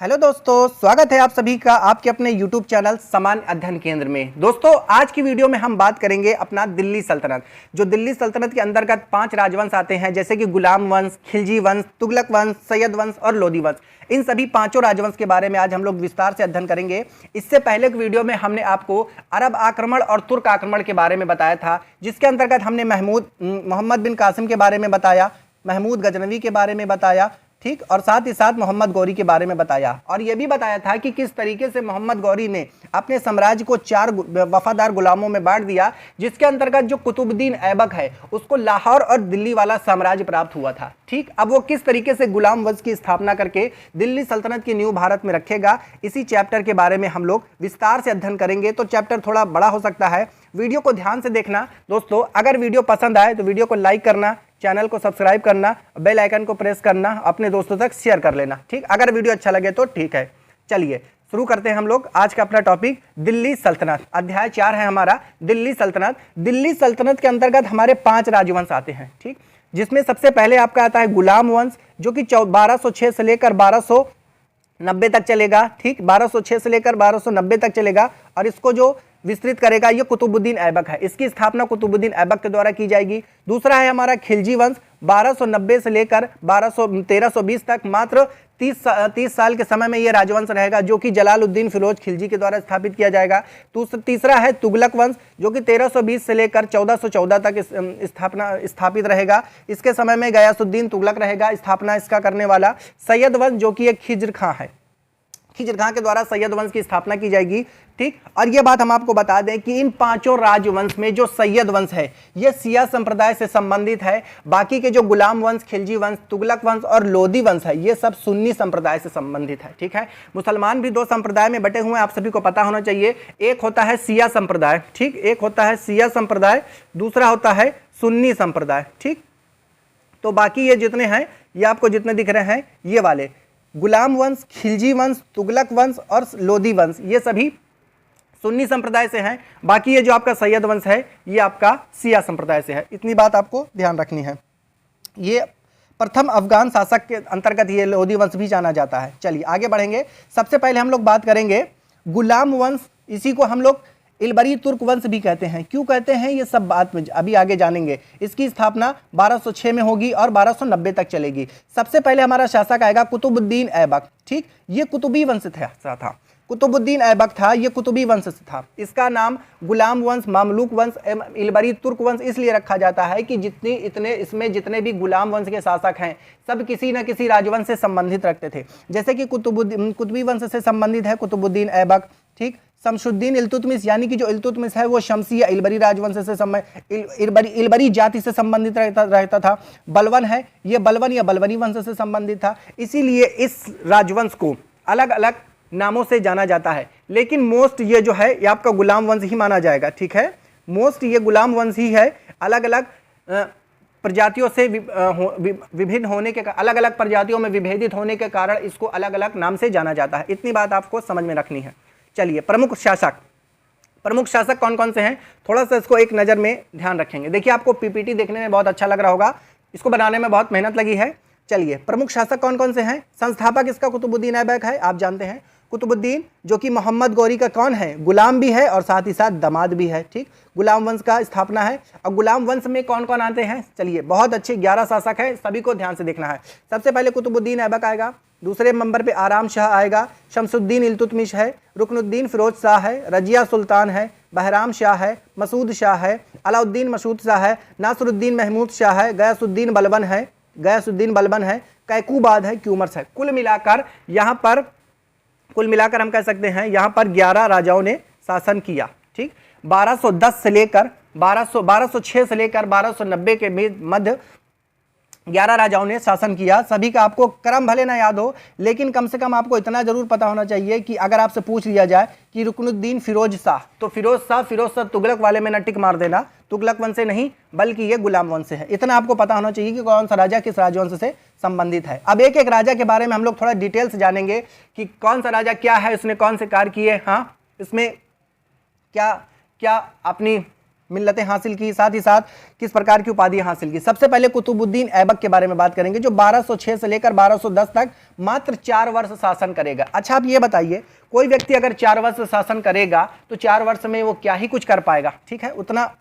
Hello दोस्तों, स्वागत है आप सभी का आपके अपने YouTube चैनल सामान्य अध्ययन केंद्र में। दोस्तों, आज की वीडियो में हम बात करेंगे अपना दिल्ली सल्तनत। जो दिल्ली सल्तनत के अंतर्गत 5 राजवंश आते हैं, जैसे कि गुलाम वंश, खिलजी वंश, तुगलक वंश, सैयद वंश और लोदी वंश। इन सभी 5 राजवंश के बारे में आज हम लोग विस्तार से अध्ययन करेंगे। इससे पहले की वीडियो में हमने आपको अरब आक्रमण और तुर्क आक्रमण के बारे में बताया था, जिसके अंतर्गत हमने मोहम्मद बिन कासिम के बारे में बताया, महमूद गजनवी के बारे में बताया, ठीक, और साथ ही साथ मोहम्मद गौरी के बारे में बताया। और यह भी बताया था कि किस तरीके से मोहम्मद गौरी ने अपने साम्राज्य को 4 वफादार गुलामों में बांट दिया, जिसके अंतर्गत जो कुतुबुद्दीन ऐबक है उसको लाहौर और दिल्ली वाला साम्राज्य प्राप्त हुआ था। ठीक, अब वो किस तरीके से गुलाम वंश की स्थापना करके दिल्ली सल्तनत की नींव भारत में रखेगा, इसी चैप्टर के बारे में हम लोग विस्तार से अध्ययन करेंगे। तो चैप्टर थोड़ा बड़ा हो सकता है, वीडियो को ध्यान से देखना। दोस्तों, अगर वीडियो पसंद आए तो वीडियो को लाइक करना, चैनल को सब्सक्राइब करना, बेल आइकन को प्रेस करना, अपने दोस्तों तक शेयर कर लेना। ठीक, अगर वीडियो अच्छा लगे तो ठीक है। चलिए शुरू करते हैं हम लोग आज का अपना टॉपिक, दिल्ली सल्तनत। अध्याय 4 है हमारा दिल्ली सल्तनत। दिल्ली सल्तनत के अंतर्गत हमारे 5 राजवंश आते हैं, ठीक, जिसमें सबसे पहले आपका आता है गुलाम वंश, जो कि 1206 से लेकर 1290 तक चलेगा। ठीक, 1206 से लेकर 1290 तक चलेगा और इसको जो विस्तृत करेगा ये कुतुबुद्दीन ऐबक है। इसकी स्थापना कुतुबुद्दीन ऐबक के द्वारा की जाएगी। दूसरा है हमारा खिलजी वंश, 1290 से लेकर 1320 तक, मात्र 30 साल के समय में यह राजवंश रहेगा, जो कि जलालुद्दीन फिरोज खिलजी के द्वारा स्थापित किया जाएगा। तीसरा है तुगलक वंश, जो कि 1320 से लेकर 1414 तक स्थापित रहेगा। इसके समय में गयासुद्दीन तुगलक रहेगा स्थापना इसका करने वाला। सैयद वंश, जो कि एक खिज्र खां है, खिज्र खां के द्वारा सैयद वंश की स्थापना की जाएगी। ठीक, और यह बात हम आपको बता दें कि इन 5 राजवंश में जो सैयद वंश है यह शिया संप्रदाय से संबंधित है। बाकी के जो गुलाम वंश, खिलजी वंश, तुगलक वंश और लोदी वंश है ये सब सुन्नी संप्रदाय से संबंधित है। ठीक है, मुसलमान भी 2 संप्रदाय में बटे हुए हैं, आप सभी को पता होना चाहिए। एक होता है शिया संप्रदाय, ठीक, एक होता है शिया संप्रदाय, दूसरा होता है सुन्नी संप्रदाय। ठीक, तो बाकी ये जितने हैं, ये आपको जितने दिख रहे हैं, ये वाले गुलाम वंश, खिलजी वंश, तुगलक वंश और लोदी वंश, ये सभी सुन्नी संप्रदाय से हैं। बाकी ये जो आपका सैयद वंश है ये आपका शिया संप्रदाय से है। इतनी बात आपको ध्यान रखनी है। ये प्रथम अफगान शासक के अंतर्गत ये लोदी वंश भी जाना जाता है। चलिए आगे बढ़ेंगे। सबसे पहले हम लोग बात करेंगे गुलाम वंश। इसी को हम लोग इलबरी तुर्क वंश भी कहते हैं। क्यों कहते हैं ये सब बात में अभी आगे जानेंगे। इसकी स्थापना 1206 में होगी और 1290 तक चलेगी। सबसे पहले हमारा शासक आएगा कुतुबुद्दीन ऐबक। ठीक, ये कुतुबी वंश था, कुतुबुद्दीन ऐबक था, ये कुतुबी वंश से था। इसका नाम गुलाम वंश, मामलुक वंश, इलबरी तुर्क वंश इसलिए रखा जाता है कि इसमें जितने भी गुलाम वंश के शासक हैं सब किसी न किसी राजवंश से संबंधित रखते थे। जैसे कि कुतुबी वंश से संबंधित है कुतुबुद्दीन ऐबक। ठीक, शमसुद्दीन इल्तुतमिश, यानी कि जो इल्तुतमिश है वो शमसी या इलबरी राजवंश से इलबरी जाति से संबंधित रहता था। बलवन है, ये बलवन या बलवनी वंश से संबंधित था। इसीलिए इस राजवंश को अलग अलग नामों से जाना जाता है, लेकिन मोस्ट ये जो है ये आपका गुलाम वंश ही माना जाएगा। ठीक है, मोस्ट ये गुलाम वंश ही है। अलग अलग प्रजातियों से विभिन्न होने के, अलग अलग प्रजातियों में विभेदित होने के कारण इसको अलग अलग नाम से जाना जाता है। इतनी बात आपको समझ में रखनी है। चलिए, प्रमुख शासक कौन कौन से हैं, थोड़ा सा इसको एक नज़र में ध्यान रखेंगे। देखिए, आपको पीपीटी देखने में बहुत अच्छा लग रहा होगा, इसको बनाने में बहुत मेहनत लगी है। चलिए, प्रमुख शासक कौन कौन से हैं। संस्थापक इसका कुतुबुद्दीन ऐबक है, आप जानते हैं। कुतुबुद्दीन जो कि मोहम्मद गौरी का कौन है, गुलाम भी है और साथ ही साथ दामाद भी है। ठीक, गुलाम वंश का स्थापना है। और गुलाम वंश में कौन कौन आते हैं, चलिए बहुत अच्छे 11 शासक हैं, सभी को ध्यान से देखना है। सबसे पहले कुतुबुद्दीन ऐबक आएगा, दूसरे नंबर पे आराम शाह आएगा, शमसुद्दीन इल्तुतमिश है, रुकनुद्दीन फिरोज शाह है, रजिया सुल्तान है, बहराम शाह है, मसूद शाह है, अलाउद्दीन मसूद शाह है, नासरुद्दीन महमूद शाह है, गयासुद्दीन बलबन है, कैकूबाद है, क्यूमर्स है। कुल मिलाकर हम कह सकते हैं यहाँ पर 11 राजाओं ने शासन किया। ठीक, 1206 से लेकर 1290 के मध्य 11 राजाओं ने शासन किया। सभी का आपको क्रम भले ना याद हो, लेकिन कम से कम आपको इतना जरूर पता होना चाहिए कि अगर आपसे पूछ लिया जाए कि रुकनुद्दीन फिरोज शाह, तो फिरोज शाह तुगलक वाले में न टिक मार देना, तुगलक वंश से नहीं बल्कि ये गुलाम वंश से है। इतना आपको पता होना चाहिए कि कौन सा राजा किस राजवंश से संबंधित है। अब एक एक राजा के बारे में हम लोग थोड़ा डिटेल्स जानेंगे कि कौन सा राजा क्या है, उसने कौन से कार्य किए, हाँ इसमें क्या क्या अपनी मिल्लतें हासिल की, साथ ही साथ किस प्रकार की उपाधियां हासिल की। सबसे पहले कुतुबुद्दीन ऐबक के बारे में बात करेंगे, जो 1206 से लेकर 1210 तक मात्र 4 वर्ष शासन करेगा। अच्छा, आप ये बताइए, कोई व्यक्ति अगर 4 वर्ष शासन करेगा तो 4 वर्ष में वो क्या ही कुछ कर पाएगा, ठीक है, उतना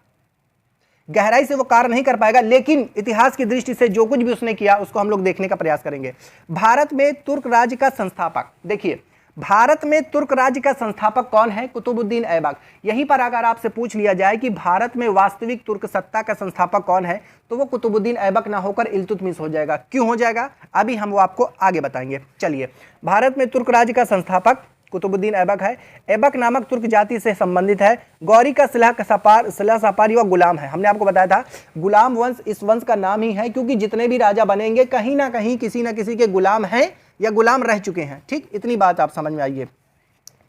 गहराई से वो कार्य नहीं कर पाएगा, लेकिन इतिहास की दृष्टि से जो कुछ भी उसने किया उसको हम लोग देखने का प्रयास करेंगे। भारत में तुर्क राज्य का संस्थापक, देखिए भारत में तुर्क राज्य का संस्थापक कौन है? कुतुबुद्दीन ऐबक। यहीं पर अगर आपसे पूछ लिया जाए कि भारत में वास्तविक तुर्क सत्ता का संस्थापक कौन है, तो वो कुतुबुद्दीन ऐबक ना होकर इल्तुतमिश हो जाएगा। क्यों हो जाएगा, अभी हम वो आपको आगे बताएंगे। चलिए, भारत में तुर्क राज्य का संस्थापक कुतुबुद्दीन ऐबक है। ऐबक नामक तुर्क जाति से संबंधित है। गौरी का सिला सपारी व गुलाम है। हमने आपको बताया था गुलाम वंश इस वंश का नाम ही है, क्योंकि जितने भी राजा बनेंगे कहीं ना कहीं किसी न किसी के गुलाम हैं या गुलाम रह चुके हैं। ठीक, इतनी बात आप समझ में आइए।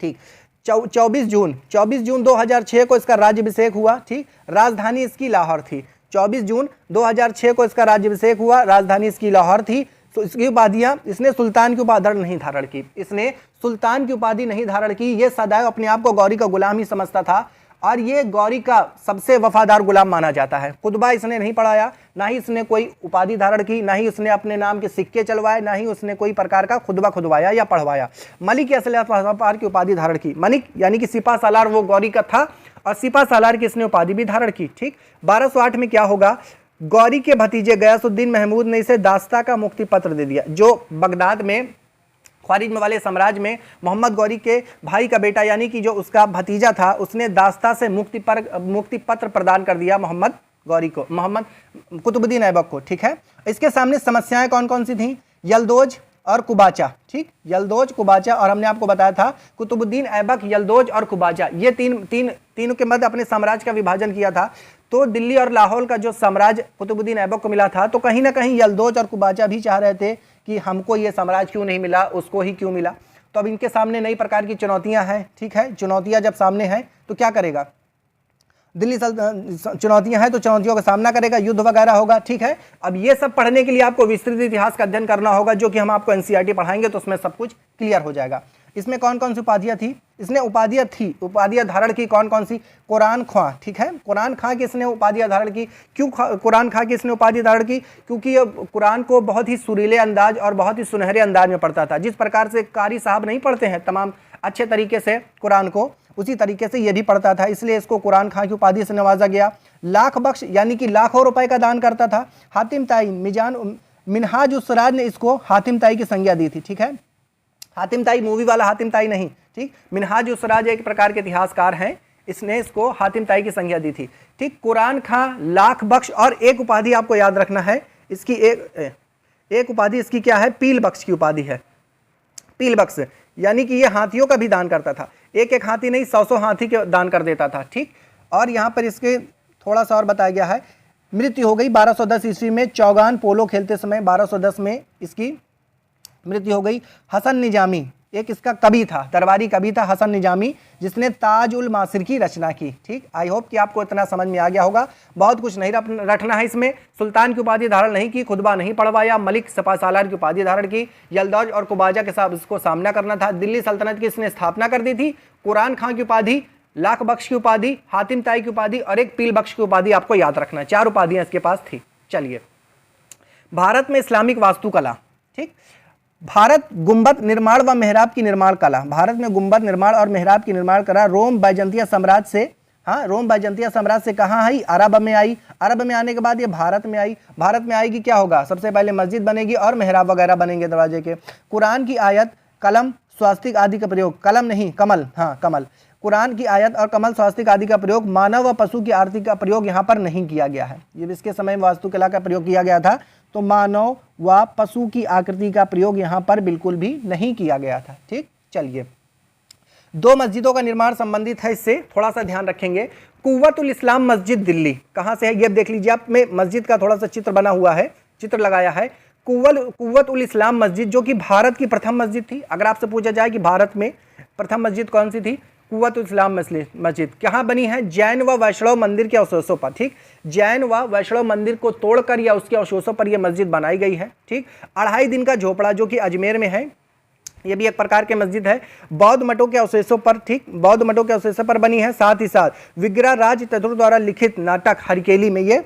ठीक, 24 जून 2006 को इसका राज्याभिषेक हुआ। ठीक, राजधानी इसकी लाहौर थी। 24 जून 2006 को इसका राज्याभिषेक हुआ, राजधानी इसकी लाहौर थी। तो इसकी उपाधियां, इसने सुल्तान की उपाधि नहीं धारण की, इसने सुल्तान की उपाधि नहीं धारण की। ये सदैव अपने आप को गौरी का गुलाम ही समझता था और ये गौरी का सबसे वफादार गुलाम माना जाता है। खुतबा इसने नहीं पढ़ाया, ना ही इसने कोई उपाधि धारण की, ना ही उसने अपने नाम के सिक्के चलवाए, ना ही उसने कोई प्रकार का खुतबा खुदवाया या पढ़वाया। मलिक या सलार की उपाधि धारण की। मलिक यानी कि सिपा सालार वो गौरी का था और सिपा सालार की इसने उपाधि भी धारण की। ठीक, 1208 में क्या होगा, गौरी के भतीजे गयासुद्दीन महमूद ने इसे दास्ता का मुक्ति पत्र दे दिया। जो बगदाद में ख्वारिज्म वाले साम्राज्य में मोहम्मद गौरी के भाई का बेटा यानी कि जो उसका भतीजा था, उसने दास्ता से मुक्ति पत्र प्रदान कर दिया मोहम्मद गौरी को, मोहम्मद कुतुबुद्दीन ऐबक को। ठीक है, इसके सामने समस्याएं कौन कौन सी थी? यलदोज और कुबाचा। ठीक, यलदोज, कुबाचा, और हमने आपको बताया था कुतुबुद्दीन ऐबक, यलदोज और कुबाचा, ये तीनों के मध्य अपने साम्राज्य का विभाजन किया था। तो दिल्ली और लाहौर का जो साम्राज्य कुतुबुद्दीन ऐबक को मिला था, तो कहीं ना कहीं यलदोज और कुबाचा भी चाह रहे थे कि हमको ये साम्राज्य क्यों नहीं मिला, उसको ही क्यों मिला। तो अब इनके सामने नई प्रकार की चुनौतियां हैं। ठीक है, चुनौतियां जब सामने हैं तो क्या करेगा? दिल्ली चुनौतियां हैं तो चुनौतियों का सामना करेगा, युद्ध वगैरह होगा। ठीक है, अब ये सब पढ़ने के लिए आपको विस्तृत इतिहास का अध्ययन करना होगा, जो कि हम आपको एनसीईआरटी पढ़ाएंगे तो उसमें सब कुछ क्लियर हो जाएगा। इसमें कौन कौन सी उपाधियां थी? इसने उपाधियां धारण की कौन कौन सी? कुरान ख्वां। ठीक है, कुरान खां की इसने उपाधियां धारण की। क्यों कुरान खां की इसने उपाधि धारण की? क्योंकि ये कुरान को बहुत ही सुरीले अंदाज और बहुत ही सुनहरे अंदाज में पढ़ता था। जिस प्रकार से कारी साहब नहीं पढ़ते हैं तमाम अच्छे तरीके से कुरान को, उसी तरीके से ये भी पढ़ता था, इसलिए इसको कुरान खां की उपाधि से नवाजा गया। लाख बख्श यानी कि लाखों रुपए का दान करता था। हातिम ताई मिनहाज उस सिराज ने इसको हातिम ताई की संज्ञा दी थी। ठीक है, हातिम ताई मूवी वाला हातिम ताई नहीं। ठीक, मिनहाज उस सिराज एक प्रकार के इतिहासकार हैं, इसने इसको हातिम ताई की संज्ञा दी थी। ठीक, कुरान खां, लाख बख्श, और एक उपाधि आपको याद रखना है इसकी, एक उपाधि इसकी क्या है? पील बख्श की उपाधि है। पील बख्श यानी कि ये हाथियों का भी दान करता था, एक एक हाथी नहीं 100 हाथी के दान कर देता था। ठीक, और यहाँ पर इसके थोड़ा सा और बताया गया है। मृत्यु हो गई 1210 ईस्वी में, चौगान पोलो खेलते समय 1210 में इसकी मृत्यु हो गई। हसन निजामी एक इसका कवि था, दरबारी कवि था हसन निजामी, जिसने ताज उल मासिर की रचना की। ठीक, आई होप कि आपको इतना समझ में आ गया होगा। बहुत कुछ नहीं रखना है इसमें। सुल्तान की उपाधि धारण नहीं की, खुतबा नहीं पढ़वाया, मलिक सपा सालार की उपाधि धारण की, यलदौज और कुबाजा के साथ इसको सामना करना था। दिल्ली सल्तनत की इसने स्थापना कर दी थी। कुरान खां की उपाधि, लाख बख्श की उपाधि, हातिम ताई की उपाधि और एक पील बख्श की उपाधि आपको याद रखना है। 4 उपाधियां इसके पास थी। चलिए, भारत में इस्लामिक वास्तुकला। ठीक, भारत गुंबद निर्माण व मेहराब की निर्माण कला। भारत में गुंबद निर्माण और मेहराब की निर्माण कला रोम बाइजेंटिया साम्राज्य से, रोम बाइजेंटिया साम्राज्य से कहाँ आई? अरब में आई। अरब में आने के बाद ये भारत में आई। भारत में आएगी, क्या होगा? सबसे पहले मस्जिद बनेगी और मेहराब वगैरह बनेंगे दरवाजे के। कुरान की आयत, कलम, स्वास्तिक आदि का प्रयोग, कलम नहीं कमल, कमल। कुरान की आयत और कमल, स्वास्तिक आदि का प्रयोग, मानव व पशु की आरती का प्रयोग यहाँ पर नहीं किया गया है। ये इसके समय में वास्तुकला का प्रयोग किया गया था, तो मानव व पशु की आकृति का प्रयोग यहाँ पर बिल्कुल भी नहीं किया गया था। ठीक, चलिए, 2 मस्जिदों का निर्माण संबंधित है, इससे थोड़ा सा ध्यान रखेंगे। कुव्वत उल इस्लाम मस्जिद दिल्ली कहाँ से है? ये देख लीजिए, आप में मस्जिद का थोड़ा सा चित्र बना हुआ है, चित्र लगाया है। कुव्वत उल इस्लाम मस्जिद, जो कि भारत की प्रथम मस्जिद थी। अगर आपसे पूछा जाए कि भारत में प्रथम मस्जिद कौन सी थी? कुव्वत उल इस्लाम मस्जिद। कहाँ बनी है? जैन व वैष्णव मंदिर के अवशेषों पर। ठीक, जैन व वैष्णव मंदिर को तोड़कर या उसके अवशेषों पर यह मस्जिद बनाई गई है। ठीक, 2.5 दिन का झोपड़ा जो कि अजमेर में है, ये भी एक प्रकार की मस्जिद है, बौद्ध मठों के अवशेषों पर, ठीक, बौद्ध मठों के अवशेषों पर बनी है। साथ ही साथ विग्रहराज चतुर्थ द्वारा लिखित नाटक हरकेली में ये,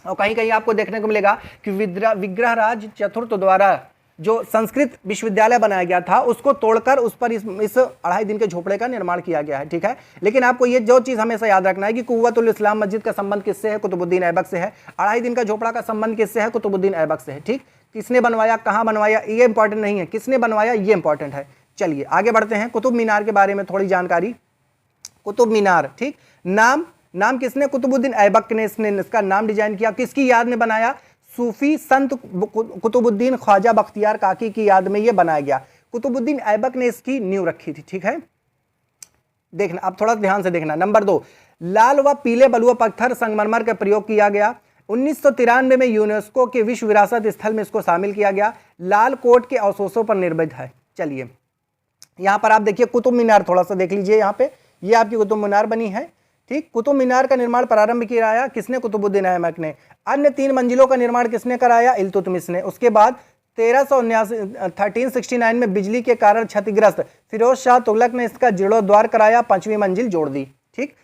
और कहीं कहीं आपको देखने को मिलेगा कि विग्रहराज चतुर्थ द्वारा जो संस्कृत विश्वविद्यालय बनाया गया था उसको तोड़कर उस पर इस 2.5 दिन के झोपड़े का निर्माण किया गया है। ठीक है, लेकिन आपको ये जो चीज़ हमेशा याद रखना है कि कुव्वतुल इस्लाम मस्जिद का संबंध किससे है? कुतुबुद्दीन ऐबक से है। 2.5 दिन का झोपड़ा का संबंध किससे है? कुतुबुद्दीन ऐबक से है। ठीक, किसने बनवाया, कहाँ बनवाया, ये इंपॉर्टेंट नहीं है, किसने बनवाया ये इंपॉर्टेंट है। चलिए आगे बढ़ते हैं। कुतुब मीनार के बारे में थोड़ी जानकारी। कुतुब मीनार, ठीक, नाम किसने? कुतुबुद्दीन ऐबक ने इसका नाम डिजाइन किया। किसकी याद में बनाया? सूफी संत कुतुबुद्दीन ख्वाजा बख्तियार काकी की याद में यह बनाया गया। कुतुबुद्दीन ऐबक ने इसकी नींव रखी थी। ठीक है, देखना, अब थोड़ा ध्यान से देखना। नंबर 2, लाल व पीले बलुआ पत्थर संगमरमर का प्रयोग किया गया। 1993 में यूनेस्को के विश्व विरासत स्थल में इसको शामिल किया गया। लाल कोट के अवशेषों पर निर्मित है। चलिए यहां पर आप देखिए कुतुब मीनार, थोड़ा सा देख लीजिए। यहाँ पे ये आपकी कुतुब मीनार बनी है। ठीक, कुतुब मीनार का निर्माण प्रारंभ किया किसने? कुतुबुद्दीन ऐबक ने। अन्य 3 मंजिलों का निर्माण किसने कराया? इल्तुतमिश ने। उसके बाद 1369 में बिजली के कारण क्षतिग्रस्त फिरोज शाह तुगलक ने इसका जीर्णोद्धार कराया, 5वीं मंजिल जोड़ दी। ठीक,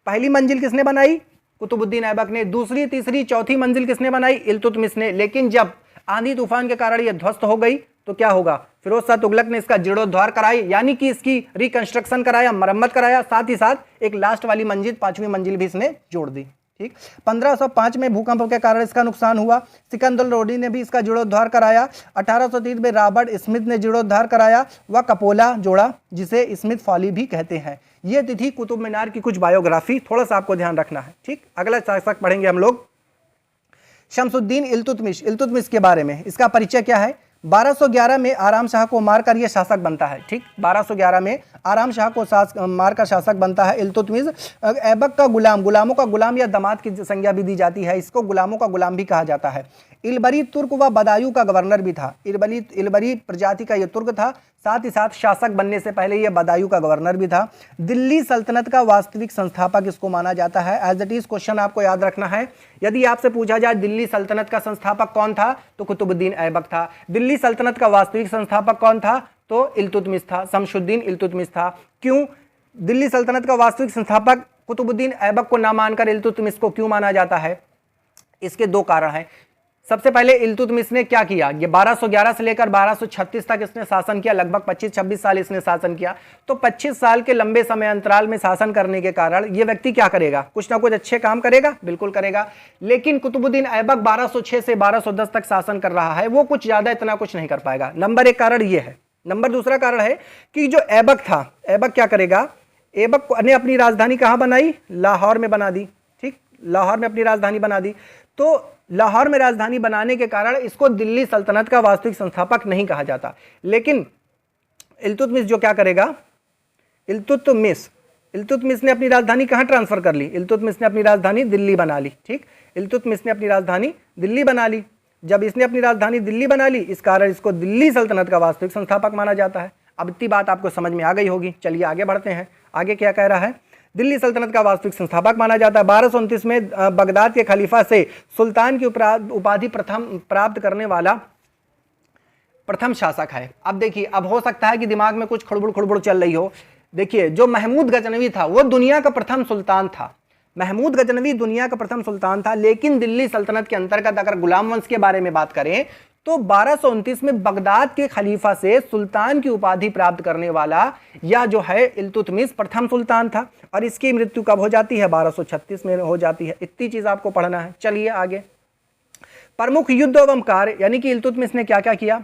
पहली मंजिल किसने बनाई? कुतुबुद्दीन ऐबक ने। दूसरी, तीसरी, चौथी मंजिल किसने बनाई? इल्तुतमिश ने। लेकिन जब आंधी तूफान के कारण यह ध्वस्त हो गई तो क्या होगा? फिरोज शाह तुगलक ने इसका जीर्णोद्धार कराई, यानी कि इसकी रिकंस्ट्रक्शन कराया, मरम्मत कराया। साथ ही साथ एक लास्ट वाली मंजिल, 5वीं मंजिल भी इसने जोड़ दी। ठीक, 1505 में भूकंप के कारण इसका नुकसान हुआ। सिकंदर लोडी ने भी इसका जीर्णोद्धार कराया। 1830 में रॉबर्ट स्मिथ ने जीर्णोद्धार कराया व कपोला जोड़ा, जिसे स्मिथ फॉली भी कहते हैं। ये तिथि कुतुब मीनार की कुछ बायोग्राफी, थोड़ा सा आपको ध्यान रखना है। ठीक, अगला शासक पढ़ेंगे हम लोग शमसुद्दीन इल्तुतमिश। इल्तुतमिश के बारे में इसका परिचय क्या है? 1211 में आराम शाह को मारकर यह शासक बनता है। ठीक, 1211 में आराम शाह को मारकर शासक बनता है इल्तुतमिश। ऐबक का गुलाम, गुलामों का गुलाम या दामाद की संज्ञा भी दी जाती है, इसको गुलामों का गुलाम भी कहा जाता है। इलबरी तुर्क व बदायूं का गवर्नर भी था। इलबरी प्रजाति का यह तुर्क था, साथ ही साथ शासक बनने से पहले यह बदायूं का गवर्नर भी था। दिल्ली सल्तनत का वास्तविक संस्थापक इसको माना जाता है। एज इट इज क्वेश्चन आपको याद रखना है। यदि आपसे पूछा जाए दिल्ली सल्तनत का संस्थापक कौन था, तो कुतुबुद्दीन ऐबक था। दिल्ली सल्तनत का वास्तविक संस्थापक कौन था, तो इल्तुतमिश था, शमसुद्दीन इल्तुतमिश था। क्यों दिल्ली सल्तनत का वास्तविक संस्थापक कुतुबुद्दीन ऐबक को ना मानकर इल्तुतमिश को क्यों माना जाता है? इसके 2 कारण हैं। सबसे पहले इल्तुतमिश ने क्या किया? ये 1211 से लेकर 1236 तक इसने शासन किया, लगभग 25-26 साल इसने शासन किया। तो 25 साल के लंबे समय अंतराल में शासन करने के कारण ये व्यक्ति क्या करेगा? कुछ ना कुछ अच्छे काम करेगा, बिल्कुल करेगा। लेकिन कुतुबुद्दीन ऐबक 1206 से 1210 तक शासन कर रहा है, वो कुछ ज्यादा इतना कुछ नहीं कर पाएगा। नंबर 1 कारण ये है। नंबर दूसरा कारण है कि जो ऐबक था, ऐबक क्या करेगा? ऐबक ने अपनी राजधानी कहाँ बनाई? लाहौर में बना दी। ठीक, लाहौर में अपनी राजधानी बना दी। तो लाहौर में राजधानी बनाने के कारण इसको दिल्ली सल्तनत का वास्तविक संस्थापक नहीं कहा जाता। लेकिन इल्तुतमिश जो क्या करेगा? इल्तुतमिश ने अपनी राजधानी कहाँ ट्रांसफर कर ली? इल्तुतमिश ने अपनी राजधानी दिल्ली बना ली। ठीक, इल्तुतमिश ने अपनी राजधानी दिल्ली बना ली। जब इसने अपनी राजधानी दिल्ली बना ली, इस कारण इसको दिल्ली सल्तनत का वास्तविक संस्थापक माना जाता है। अब इतनी बात आपको समझ में आ गई होगी। चलिए आगे बढ़ते हैं। आगे क्या कह रहा है? दिल्ली सल्तनत का वास्तविक संस्थापक माना जाता है। 1229 में बगदाद के खलीफा से सुल्तान की उपाधि प्राप्त करने वाला प्रथम शासक है। अब देखिए, अब हो सकता है कि दिमाग में कुछ खड़बुड़ चल रही हो। देखिए, जो महमूद गजनवी था वो दुनिया का प्रथम सुल्तान था। महमूद गजनवी दुनिया का प्रथम सुल्तान था, लेकिन दिल्ली सल्तनत के अंतर्गत अगर गुलाम वंश के बारे में बात करें तो 1229 में बगदाद के खलीफा से सुल्तान की उपाधि प्राप्त करने वाला या जो है इल्तुतमिश प्रथम सुल्तान था। और इसकी मृत्यु कब हो जाती है? 1236 में हो जाती है। इतनी चीज आपको पढ़ना है। चलिए आगे। प्रमुख युद्ध एवं कार्य, यानी कि इल्तुतमिश ने क्या क्या किया?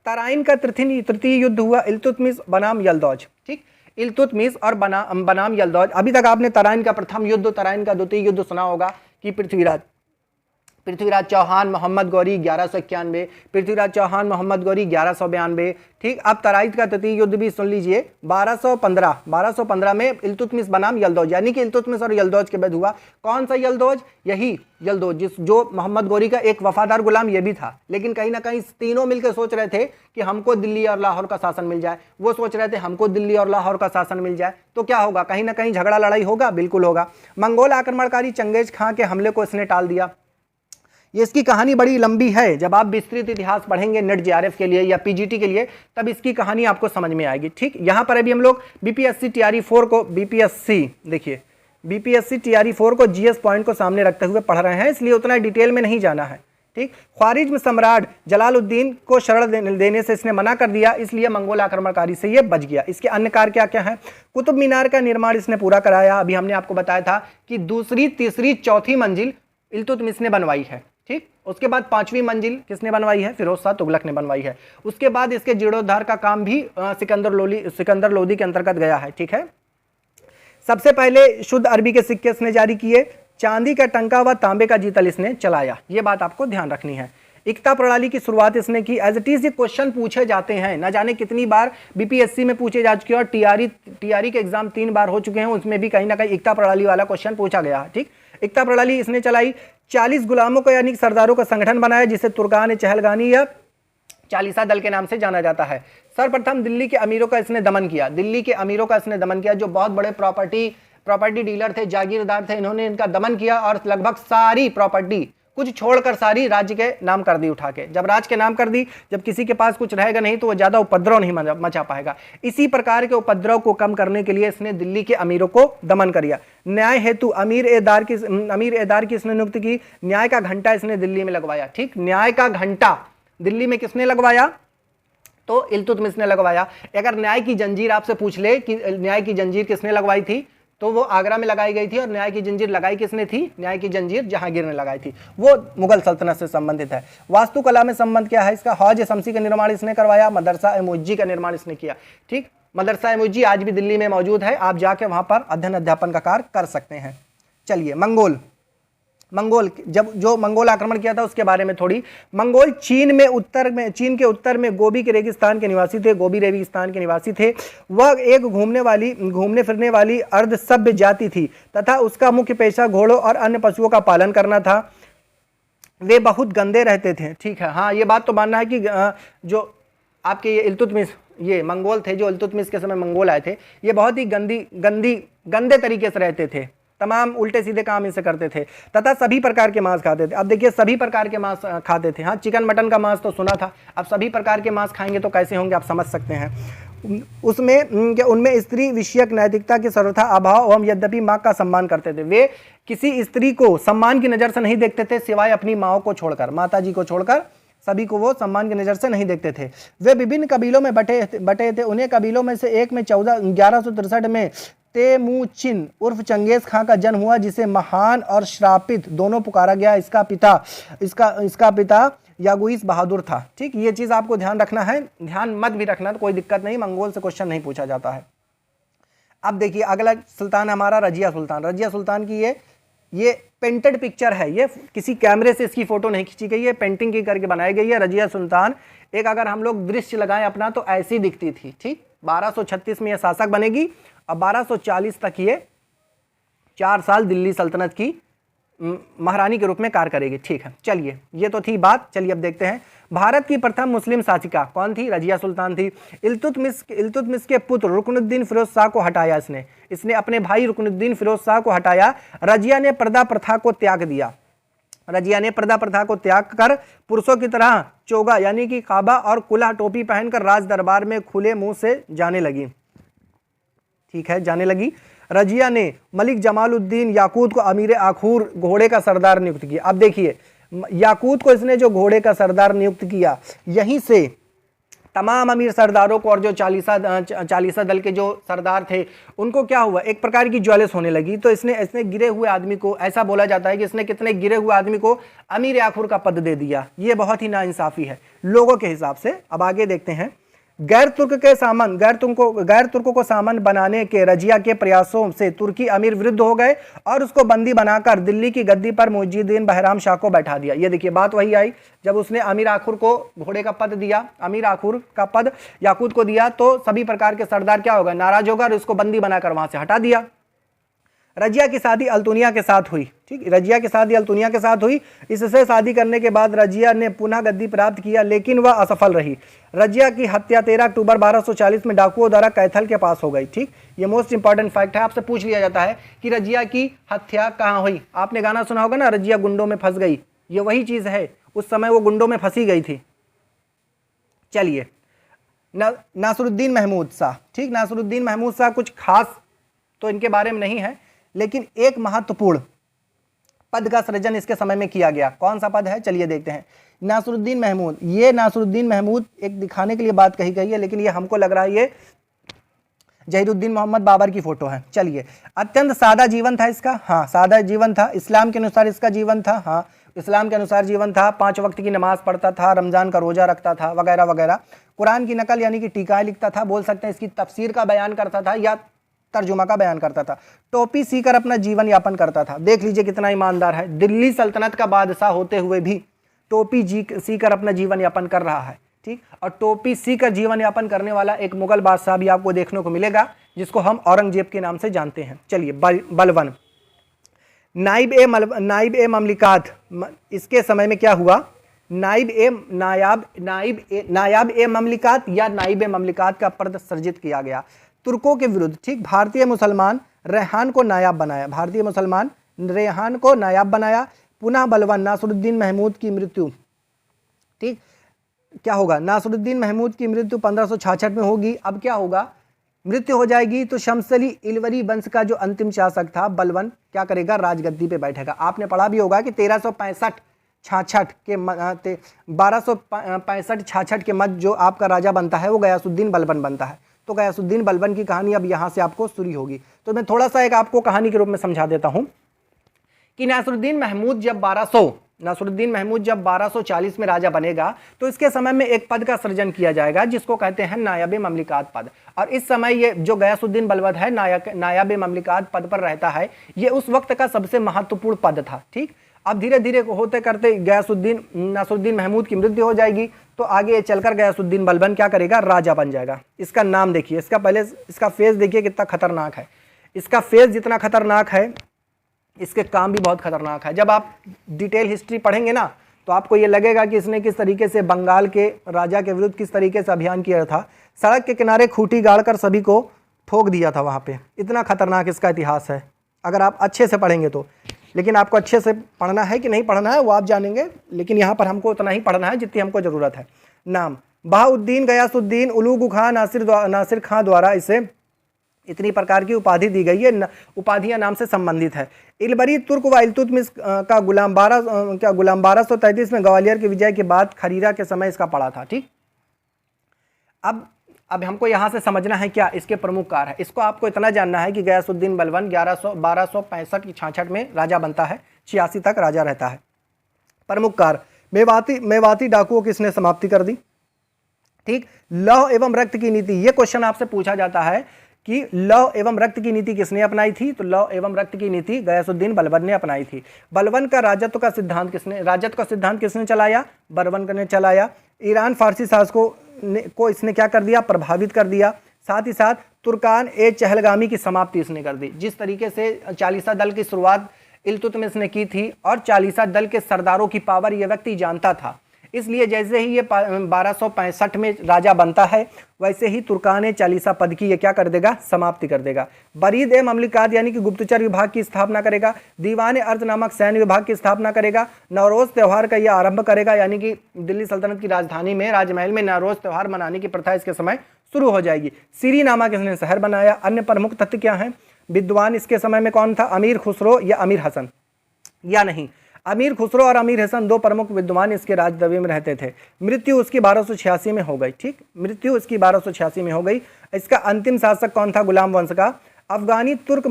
तराइन का तृतीय युद्ध हुआ, इल्तुतमिश बनाम यल्दौज। ठीक, इल्तुतमिश और बनाम यल्दौज। अभी तक आपने तराइन का प्रथम युद्ध, तराइन का द्वितीय युद्ध सुना होगा कि पृथ्वीराज चौहान मोहम्मद गौरी 1191, पृथ्वीराज चौहान मोहम्मद गौरी 1192। ठीक, अब तराइन का तृतीय युद्ध भी सुन लीजिए। 1215 में इल्तुतमिश बनाम यल्दौज, यानी कि इल्तुतमिश और यल्दौज के बाद हुआ। कौन सा यल्दौज? यही यल्दौज जो मोहम्मद गौरी का एक वफादार गुलाम ये भी था। लेकिन कहीं ना कहीं तीनों मिलकर सोच रहे थे कि हमको दिल्ली और लाहौर का शासन मिल जाए, वो सोच रहे थे हमको दिल्ली और लाहौर का शासन मिल जाए। तो क्या होगा? कहीं ना कहीं झगड़ा लड़ाई होगा, बिल्कुल होगा। मंगोल आक्रमणकारी चंगेज खां के हमले को इसने टाल दिया। ये इसकी कहानी बड़ी लंबी है, जब आप विस्तृत इतिहास पढ़ेंगे नेट जेआरएफ के लिए या पीजीटी के लिए तब इसकी कहानी आपको समझ में आएगी। ठीक, यहाँ पर अभी हम लोग बीपीएससी टीआरई 4 को देखिए बीपीएससी टीआरई 4 को जीएस पॉइंट को सामने रखते हुए पढ़ रहे हैं, इसलिए उतना डिटेल में नहीं जाना है। ठीक, ख्वारिज्म सम्राट जलालुद्दीन को शरण देने से इसने मना कर दिया, इसलिए मंगोल आक्रमणकारी से ये बच गया। इसके अन्य कार्य क्या क्या है? कुतुब मीनार का निर्माण इसने पूरा कराया। अभी हमने आपको बताया था कि दूसरी, तीसरी, चौथी मंजिल इल्तुतमिश ने बनवाई है। ठीक, उसके बाद 5वीं मंजिल किसने बनवाई है? फिरोज शाह तुगलक ने बनवाई है। उसके बाद इसके जीर्णोद्धार का काम भी सिकंदर लोदी के अंतर्गत गया है। ठीक है, सबसे पहले शुद्ध अरबी के सिक्के इसने जारी किए, चांदी का टंका व तांबे का जीतल इसने चलाया। ये बात आपको ध्यान रखनी है। एकता प्रणाली की शुरुआत इसने की। एज इट इज ये क्वेश्चन पूछे जाते हैं, ना जाने कितनी बार बीपीएससी में पूछे जा चुके हैं और टीआरई के एग्जाम 3 बार हो चुके हैं, उसमें भी कहीं ना कहीं एकता प्रणाली वाला क्वेश्चन पूछा गया। ठीक, एकता प्रणाली इसने चलाई। 40 गुलामों को यानी सरदारों का संगठन बनाया जिसे तुर्कान चहलगानी या चालीसा दल के नाम से जाना जाता है। सर्वप्रथम दिल्ली के अमीरों का इसने दमन किया। दिल्ली के अमीरों का इसने दमन किया, जो बहुत बड़े प्रॉपर्टी डीलर थे, जागीरदार थे, इन्होंने इनका दमन किया और लगभग सारी प्रॉपर्टी, कुछ छोड़कर सारी राज्य के नाम कर दी उठा के। जब राज्य के नाम कर दी, जब किसी के पास कुछ रहेगा नहीं तो वो ज्यादा उपद्रव नहीं मचा पाएगा। इसी प्रकार के उपद्रव को कम करने के लिए इसने दिल्ली के अमीरों को दमन कर दिया। न्याय हेतु अमीर ए दार की इसने नियुक्ति की। न्याय का घंटा इसने दिल्ली में लगवाया। ठीक, न्याय का घंटा दिल्ली में किसने लगवाया? तो इल्तुतमिश ने लगवाया। अगर न्याय की जंजीर आपसे पूछ ले कि न्याय की जंजीर किसने लगवाई थी, तो वो आगरा में लगाई गई थी। और न्याय की जंजीर लगाई किसने थी? न्याय की जंजीर जहांगीर ने लगाई थी, वो मुगल सल्तनत से संबंधित है। वास्तुकला में संबंध क्या है इसका? हौज शमसी का निर्माण इसने करवाया। मदरसा ए मुज्जी का निर्माण इसने किया। ठीक, मदरसा ए मुज्जी आज भी दिल्ली में मौजूद है, आप जाके वहां पर अध्ययन अध्यापन का कार्य कर सकते हैं। चलिए, मंगोल जो मंगोल आक्रमण किया था उसके बारे में थोड़ी। मंगोल चीन के उत्तर में गोबी के रेगिस्तान के निवासी थे। गोबी रेगिस्तान के निवासी थे। वह एक घूमने फिरने वाली अर्ध सभ्य जाति थी तथा उसका मुख्य पेशा घोड़ों और अन्य पशुओं का पालन करना था। वे बहुत गंदे रहते थे। ठीक है, हाँ, ये बात तो मानना है कि जो आपके ये इल्तुतमिश, ये मंगोल थे जो इल्तुतमिश के समय मंगोल आए थे, ये बहुत ही गंदे तरीके से रहते थे। तमाम उल्टे सीधे काम इसे करते थे तथा सभी प्रकार के मांस खाते थे। अब देखिए, सभी प्रकार के मांस खाते थे। हाँ, चिकन मटन का मांस तो सुना था, अब सभी प्रकार के मांस खाएंगे तो कैसे होंगे, आप समझ सकते हैं। उनमें स्त्री विषयक नैतिकता की सर्वथा अभाव एवं यद्यपि माँ का सम्मान करते थे। वे किसी स्त्री को सम्मान की नज़र से नहीं देखते थे, सिवाय अपनी माँओं को छोड़कर, माता जी को छोड़कर सभी को वो सम्मान की नज़र से नहीं देखते थे। वे विभिन्न कबीलों में बटे थे। उन्हें कबीलों में से एक में 1163 में तेमुचिन उर्फ चंगेज खां का जन्म हुआ, जिसे महान और श्रापित दोनों पुकारा गया। इसका पिता यागुइस बहादुर था। ठीक, ये चीज़ आपको ध्यान रखना है, ध्यान मत भी रखना तो कोई दिक्कत नहीं, मंगोल से क्वेश्चन नहीं पूछा जाता है। अब देखिए, अगला सुल्तान हमारा रजिया सुल्तान। रजिया सुल्तान की ये पेंटेड पिक्चर है, ये किसी कैमरे से इसकी फोटो नहीं खींची गई है, पेंटिंग की करके बनाई गई है। रजिया सुल्तान एक अगर हम लोग दृश्य लगाएं अपना तो ऐसी दिखती थी। ठीक, 1236 में ये शासक बनेगी और 1240 तक ये 4 साल दिल्ली सल्तनत की महारानी के रूप में कार्य करेगी। ठीक है, चलिए, ये तो थी बात। चलिए अब देखते हैं, भारत की प्रथम मुस्लिम शासिका कौन थी? रजिया सुल्तान थी। इल्तुतमिश के पुत्र रुकनुद्दीन फिरोज शाह को हटाया इसने अपने भाई रुकनुद्दीन फिरोज शाह को हटाया। रजिया ने पर्दा प्रथा को त्याग दिया। रजिया ने पर्दा प्रथा को त्याग कर पुरुषों की तरह चोगा यानी कि काबा और कुल्हा टोपी पहनकर राज दरबार में खुले मुंह से जाने लगी। ठीक है, जाने लगी। रजिया ने मलिक जमालुद्दीन याकूत को अमीर आखूर घोड़े का सरदार नियुक्त किया। अब देखिए, याकूत को इसने जो घोड़े का सरदार नियुक्त किया, यहीं से तमाम अमीर सरदारों को और जो चालीसा दल के जो सरदार थे उनको क्या हुआ, एक प्रकार की ज्वालिस होने लगी। तो इसने गिरे हुए आदमी को, ऐसा बोला जाता है कि इसने कितने गिरे हुए आदमी को अमीर आखुर का पद दे दिया। ये बहुत ही नाइंसाफी है लोगों के हिसाब से। अब आगे देखते हैं, गैर तुर्कों को सामन बनाने के रजिया के प्रयासों से तुर्की अमीर विरुद्ध हो गए और उसको बंदी बनाकर दिल्ली की गद्दी पर मुइजुद्दीन बहराम शाह को बैठा दिया। ये देखिए, बात वही आई, जब उसने अमीर आखुर को घोड़े का पद दिया, अमीर आखुर का पद याकूत को दिया, तो सभी प्रकार के सरदार क्या होगा, नाराज होगा और उसको बंदी बनाकर वहां से हटा दिया। रजिया की शादी अल्तुनिया के साथ हुई। ठीक, रजिया की शादी अल्तुनिया के साथ हुई। इससे शादी करने के बाद रजिया ने पुनः गद्दी प्राप्त किया, लेकिन वह असफल रही। रजिया की हत्या 13 अक्टूबर 1240 में डाकुओं द्वारा कैथल के पास हो गई। ठीक, ये मोस्ट इंपॉर्टेंट फैक्ट है, आपसे पूछ लिया जाता है कि रजिया की हत्या कहाँ हुई। आपने गाना सुना होगा ना, रजिया गुंडों में फंस गई, ये वही चीज़ है, उस समय वो गुंडों में फंसी गई थी। चलिए, नासरुद्दीन महमूद शाह, ठीक, नासरुद्दीन महमूद शाह कुछ खास तो इनके बारे में नहीं है, लेकिन एक महत्वपूर्ण पद का सृजन इसके समय में किया गया। कौन सा पद है, चलिए देखते हैं। नासरुद्दीन महमूद, ये नासरुद्दीन महमूद एक दिखाने के लिए बात कही गई है, लेकिन ये हमको लग रहा है ये जहीरुद्दीन मोहम्मद बाबर की फोटो है। चलिए, अत्यंत सादा जीवन था इसका, हाँ सादा जीवन था। इस्लाम के अनुसार इसका जीवन था, हाँ इस्लाम के अनुसार जीवन था। 5 वक्त की नमाज पढ़ता था, रमजान का रोजा रखता था, वगैरह वगैरह। कुरान की नकल यानी कि टीका लिखता था, बोल सकते हैं इसकी तफसीर का बयान करता था या तर्जुमा का बयान करता था। टोपी सीकर अपना जीवन यापन करता था। देख लीजिए कितना ईमानदार है, दिल्ली सल्तनत का बादशाह होते हुए भी टोपी सीकर अपना जीवन यापन कर रहा है, ठीक। और टोपी सीकर जीवन यापन करने वाला एक मुगल बादशाह भी आपको देखने को मिलेगा, जिसको हम औरंगजेब के नाम से जानते हैं। चलिए, बलवन, नाइब ए ममलिकात, इसके समय में क्या हुआ, नायाब ए ममलिकात या नाइब ए ममलिकात का पद सृजित किया गया तुर्कों के विरुद्ध, ठीक। भारतीय मुसलमान रेहान को नायाब बनाया, भारतीय मुसलमान रेहान को नायाब बनाया। पुनः बलवन, नासरुद्दीन महमूद की मृत्यु, ठीक। क्या होगा, नासरुद्दीन महमूद की मृत्यु 1566 में होगी। अब क्या होगा, मृत्यु हो जाएगी तो शमसली इलवरी वंश का जो अंतिम शासक था बलवन क्या करेगा, राजगद्दी पे बैठेगा। आपने पढ़ा भी होगा कि 1365-66 के 1265-66 के मध्य जो आपका राजा बनता है वो गयासुद्दीन बलबन बनता है। तो गयासुद्दीन बलबन की कहानी अब यहाँ से आपको शुरू होगी। तो मैं थोड़ा सा एक आपको कहानी के रूप में समझा देता हूँ कि नासरुद्दीन महमूद जब 1240 में राजा बनेगा तो इसके समय में एक पद का सृजन किया जाएगा जिसको कहते हैं नायाब ममलिकात पद। और इस समय ये जो गयासुद्दीन बलबन है नायाब ममलिकात पद पर रहता है, ये उस वक्त का सबसे महत्वपूर्ण पद था, ठीक। अब धीरे धीरे होते करते नासरुद्दीन महमूद की मृत्यु हो जाएगी तो आगे चलकर गयासुद्दीन बलबन क्या करेगा, राजा बन जाएगा। इसका नाम देखिए, इसका फेस देखिए कितना खतरनाक है। इसका फेस जितना खतरनाक है इसके काम भी बहुत खतरनाक है। जब आप डिटेल हिस्ट्री पढ़ेंगे ना तो आपको ये लगेगा कि इसने किस तरीके से बंगाल के राजा के विरुद्ध किस तरीके से अभियान किया था। सड़क के किनारे खूंटी गाड़कर सभी को ठोक दिया था वहाँ पे। इतना खतरनाक इसका इतिहास है अगर आप अच्छे से पढ़ेंगे तो। लेकिन आपको अच्छे से पढ़ना है कि नहीं पढ़ना है वो आप जानेंगे, लेकिन यहाँ पर हमको उतना ही पढ़ना है जितनी हमको ज़रूरत है। नाम, बहाउद्दीन गयासुद्दीन उलूग खां नासिर खां द्वारा इसे इतनी प्रकार की उपाधि दी गई है, उपाधियां नाम से संबंधित है। इलबरी तुर्क व इल्तुतमिश का गुलाम 1233 में ग्वालियर की विजय के बाद खरीरा के समय इसका पड़ा था, ठीक। अब हमको यहाँ से समझना है क्या इसके प्रमुख कार्य है। इसको आपको इतना जानना है कि गयासुद्दीन बलबन 1265-66 में राजा बनता है, 86 तक राजा रहता है। प्रमुख कार्य, मेवाती डाकुओं की इसने समाप्ति कर दी, ठीक। लौह एवं रक्त की नीति, ये क्वेश्चन आपसे पूछा जाता है कि लौह एवं रक्त की नीति किसने अपनाई थी, तो लौह एवं रक्त की नीति गयासुद्दीन बलबन ने अपनाई थी। बलबन का राजत्व का सिद्धांत किसने चलाया, बलबन ने चलाया। ईरान फारसी शासकों को इसने क्या कर दिया, प्रभावित कर दिया। साथ ही साथ तुर्कान ए चहलगामी की समाप्ति इसने कर दी। जिस तरीके से चालीसा दल की शुरुआत इल्तुतमिश ने की थी और चालीसा दल के सरदारों की पावर ये व्यक्ति जानता था, इसलिए जैसे ही ये 1265 में राजा बनता है वैसे ही तुर्कान चालीसा पद की ये क्या कर देगा, समाप्ति कर देगा। बरीद ए ममलिकात यानी कि गुप्तचर विभाग की स्थापना करेगा। दीवान अर्ज नामक सैन्य विभाग की स्थापना करेगा। नवरोज त्यौहार का यह आरंभ करेगा, यानी कि दिल्ली सल्तनत की राजधानी में राजमहल में नवरोज त्यौहार मनाने की प्रथा इसके समय शुरू हो जाएगी। सीरी नामक इसने शहर बनाया। अन्य प्रमुख तथ्य क्या हैं, विद्वान इसके समय में कौन था, अमीर खुसरो या अमीर हसन, या नहीं, अमीर खुसरो और अमीर हसन दो प्रमुख विद्वान इसके राजदरबार में रहते थे। मृत्यु उसकी 1286 में हो गई, ठीक, मृत्यु इसकी 1286 में हो गई। इसका अंतिम शासक कौन था, गुलाम वंश का अफगानी तुर्क